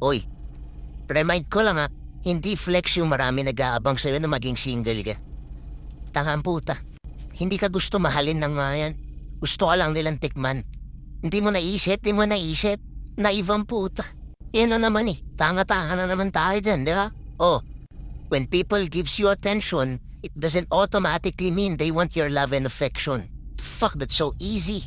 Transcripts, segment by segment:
Oy, remind ko lang hindi flex yung marami nag-aabang sa'yo na maging single ka. Tangang puta. Hindi ka gusto mahalin ng mga yan. Gusto ka lang nilang tikman. Hindi mo naisip. Naivang puta. Yan na naman Tanga-tanga na naman tayo dyan, di ba? Oh, when people gives you attention, it doesn't automatically mean they want your love and affection. Fuck, that's so easy.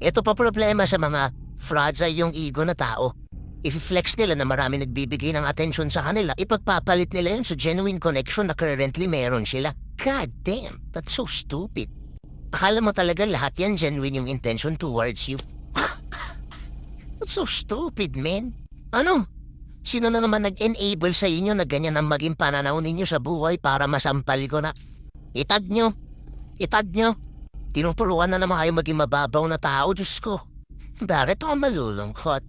Ito pa problema sa mga fragile yung ego na tao. If-flex nila na marami nagbibigay ng attention sa kanila, ipagpapalit nila yun sa genuine connection na currently meron sila. God damn, that's so stupid. Akala mo talaga lahat yan genuine yung intention towards you. That's so stupid, man. Ano? Sino na naman nag-enable sa inyo na ganyan ang maging pananaw ninyo sa buhay para masampal ko na? Itag nyo. Tinuturuan na naman kayo maging mababaw na tao, Diyos ko. Bakit ako malulungkot?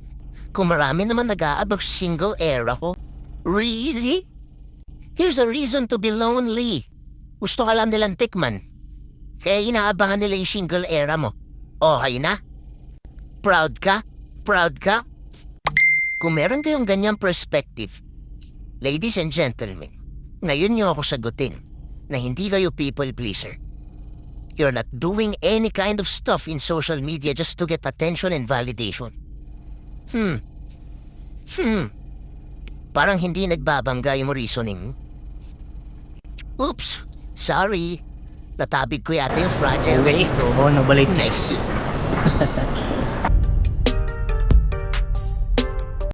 Kung marami naman nag-aabang single era ko. Really? Here's a reason to be lonely. Gusto ka lang nilang tikman. Kaya inaabangan nila yung single era mo. Okay na? Proud ka? Kung meron kayong ganyang perspective, ladies and gentlemen, ngayon niyo ako sagutin na hindi kayo people pleaser. You're not doing any kind of stuff in social media just to get attention and validation. Parang hindi nagbabangga yung reasoning. Oops, sorry. Natabig ko yata yung fragile na ego. Oo, nabalik. Nice.